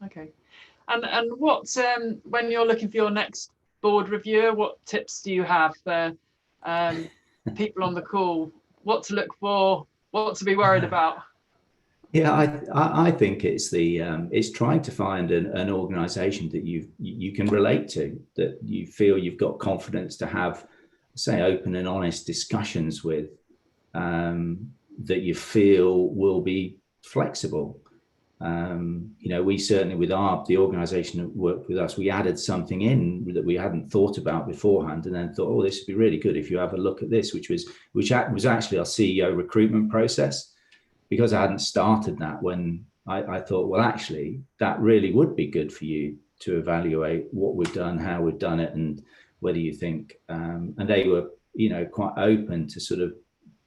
[SPEAKER 3] Okay. And what, when you're looking for your next board reviewer, what tips do you have for people on the call? What to look for, what to be worried about?
[SPEAKER 2] Yeah, I think it's it's trying to find an organisation that you can relate to, that you feel you've got confidence to have, say, open and honest discussions with, that you feel will be flexible. You know, we certainly, with the organisation that worked with us, we added something in that we hadn't thought about beforehand, and then thought, oh, this would be really good if you have a look at this, which was actually our CEO recruitment process. Because I hadn't started that, when I thought, well, actually, that really would be good for you to evaluate what we've done, how we've done it, and whether you think, and they were, you know, quite open to sort of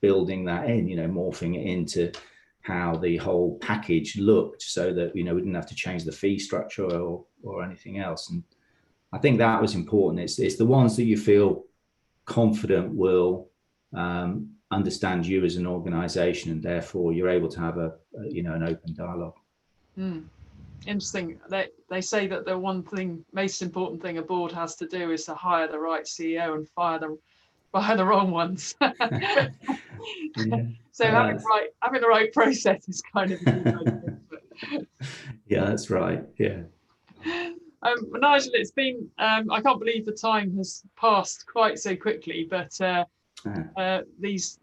[SPEAKER 2] building that in, you know, morphing it into how the whole package looked, so that, you know, we didn't have to change the fee structure or anything else. And I think that was important. It's the ones that you feel confident will understand you as an organization, and therefore you're able to have an open dialogue.
[SPEAKER 3] Interesting. They say that the most important thing a board has to do is to hire the right CEO and fire the wrong ones.
[SPEAKER 2] Yeah.
[SPEAKER 3] So having the right process is kind of
[SPEAKER 2] yeah, that's right. Yeah.
[SPEAKER 3] Nigel, it's been I can't believe the time has passed quite so quickly, but these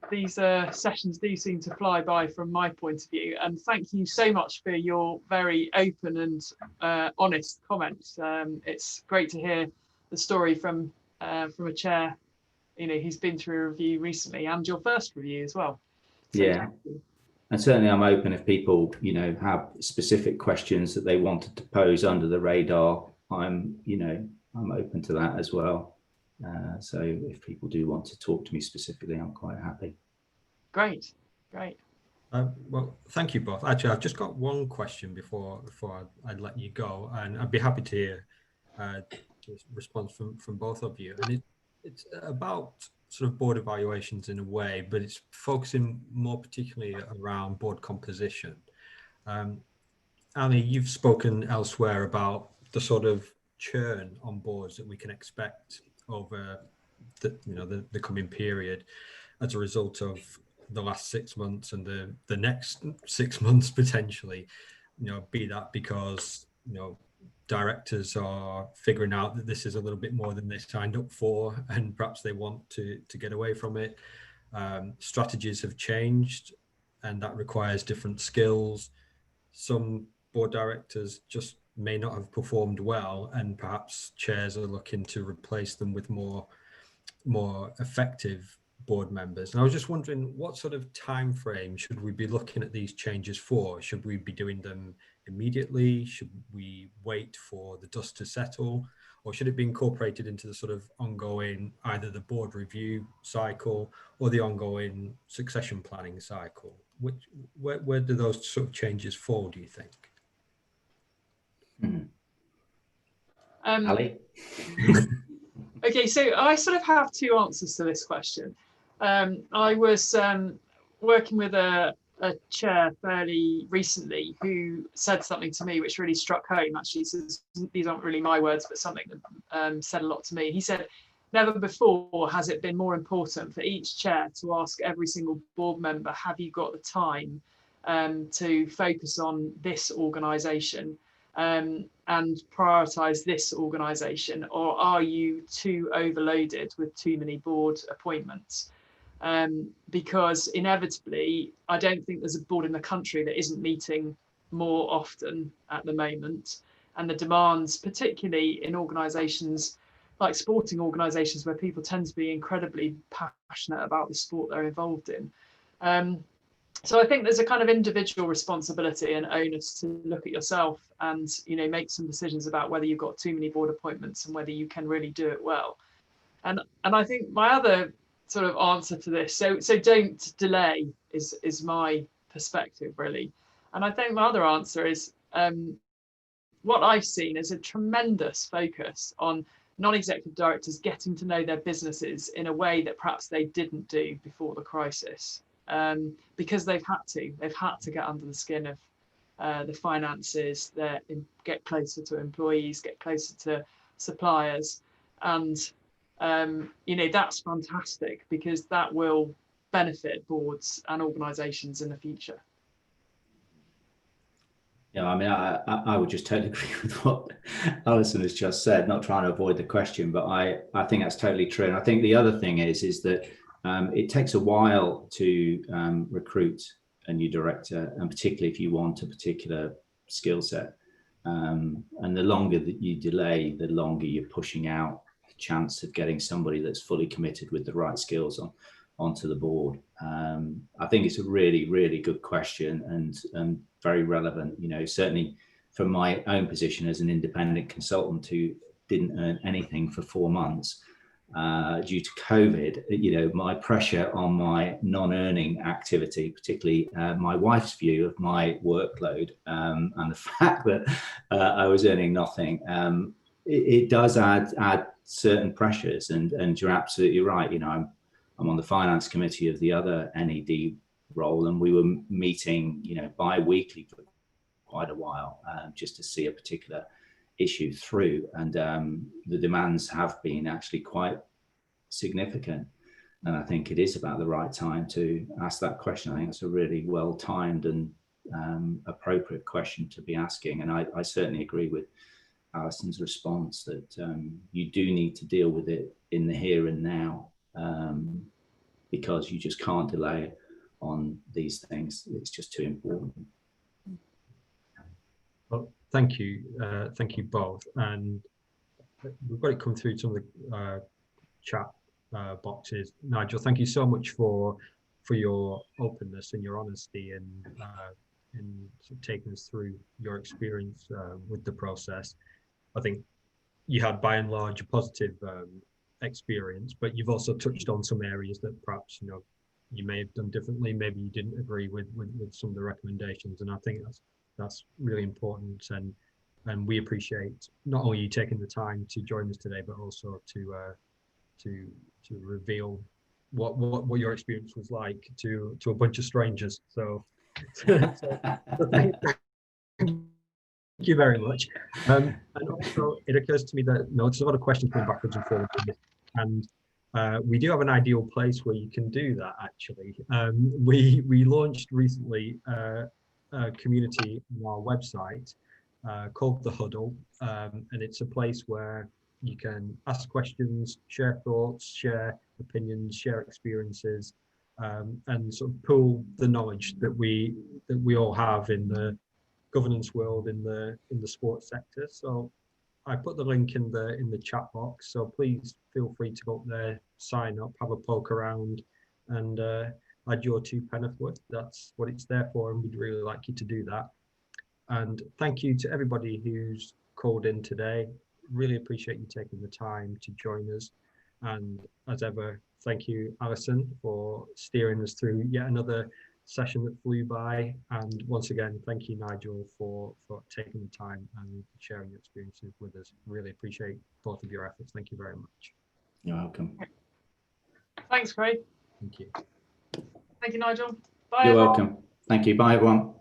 [SPEAKER 3] sessions do seem to fly by from my point of view, and thank you so much for your very open and honest comments. It's great to hear the story from a chair, you know, who's been through a review recently, and your first review as well. So
[SPEAKER 2] yeah, and certainly I'm open if people, you know, have specific questions that they wanted to pose under the radar. I'm open to that as well. So if people do want to talk to me specifically, I'm quite happy.
[SPEAKER 3] Great.
[SPEAKER 1] Well, thank you both. Actually, I've just got one question before I'd let you go, and I'd be happy to hear a response from both of you. And it's about sort of board evaluations in a way, but it's focusing more particularly around board composition. Ali, you've spoken elsewhere about the sort of churn on boards that we can expect over the coming period as a result of the last 6 months and the next 6 months potentially, you know, be that because, you know, directors are figuring out that this is a little bit more than they signed up for, and perhaps they want to get away from it. Strategies have changed, and that requires different skills. Some board directors just may not have performed well, and perhaps chairs are looking to replace them with more effective board members. And I was just wondering, what sort of time frame should we be looking at these changes for? Should we be doing them immediately? Should we wait for the dust to settle? or should it be incorporated into the sort of ongoing, either the board review cycle or the ongoing succession planning cycle? Where do those sort of changes fall, do you think?
[SPEAKER 2] Ali?
[SPEAKER 3] Okay, so I sort of have two answers to this question. I was working with a chair fairly recently who said something to me which really struck home. Actually, says these aren't really my words, but something that said a lot to me. He said, never before has it been more important for each chair to ask every single board member, have you got the time to focus on this organisation and prioritise this organisation, or are you too overloaded with too many board appointments? Because inevitably, I don't think there's a board in the country that isn't meeting more often at the moment. And the demands, particularly in organisations like sporting organisations where people tend to be incredibly passionate about the sport they're involved in. So I think there's a kind of individual responsibility and onus to look at yourself and, you know, make some decisions about whether you've got too many board appointments and whether you can really do it well. And I think my other sort of answer to this, so don't delay is my perspective, really. And I think my other answer is what I've seen is a tremendous focus on non-executive directors getting to know their businesses in a way that perhaps they didn't do before the crisis, because they've had to get under the skin of the finances, get closer to employees, get closer to suppliers, and you know, that's fantastic because that will benefit boards and organisations in the future.
[SPEAKER 2] Yeah, I mean, I would just totally agree with what Alison has just said, not trying to avoid the question, but I think that's totally true. And I think the other thing is that it takes a while to recruit a new director, and particularly if you want a particular skill set. And the longer that you delay, the longer you're pushing out the chance of getting somebody that's fully committed with the right skills onto the board. I think it's a really, really good question and very relevant. You know, certainly from my own position as an independent consultant who didn't earn anything for 4 months due to COVID, you know, my pressure on my non-earning activity, particularly my wife's view of my workload and the fact that I was earning nothing, it does add certain pressures. And you're absolutely right. You know, I'm on the finance committee of the other NED role, and we were meeting, you know, bi-weekly for quite a while just to see a particular issue through. And the demands have been actually quite significant. And I think it is about the right time to ask that question. I think it's a really well-timed and appropriate question to be asking. And I certainly agree with Alison's response that you do need to deal with it in the here and now, because you just can't delay on these things. It's just too important.
[SPEAKER 1] Well, thank you both. And we've got it come through some of the chat boxes. Nigel, thank you so much for your openness and your honesty in sort of taking us through your experience with the process. I think you had by and large a positive experience, but you've also touched on some areas that perhaps, you know, you may have done differently. Maybe you didn't agree with some of the recommendations, and I think that's really important. And we appreciate not only you taking the time to join us today, but also to reveal what your experience was like to a bunch of strangers. So thank you very much. And also, it occurs to me that there's a lot of questions going backwards and forwards, and we do have an ideal place where you can do that. Actually, we launched recently a community on our website called The Huddle, and it's a place where you can ask questions, share thoughts, share opinions, share experiences, and sort of pool the knowledge that we all have in the governance world, in the sports sector. So I put the link in the chat box, so please feel free to go up there, sign up, have a poke around, and add your 2 pence worth. That's what it's there for, and we'd really like you to do that. And thank you to everybody who's called in today. really appreciate you taking the time to join us. And as ever, thank you, Alison, for steering us through yet another session that flew by. And once again, thank you, Nigel, for taking the time and sharing your experiences with us. Really appreciate both of your efforts. Thank you very much.
[SPEAKER 2] You're welcome.
[SPEAKER 3] Thanks, Craig.
[SPEAKER 1] Thank you.
[SPEAKER 3] Thank you, Nigel. Bye.
[SPEAKER 2] You're
[SPEAKER 3] everyone.
[SPEAKER 2] welcome. Thank you. Bye, everyone.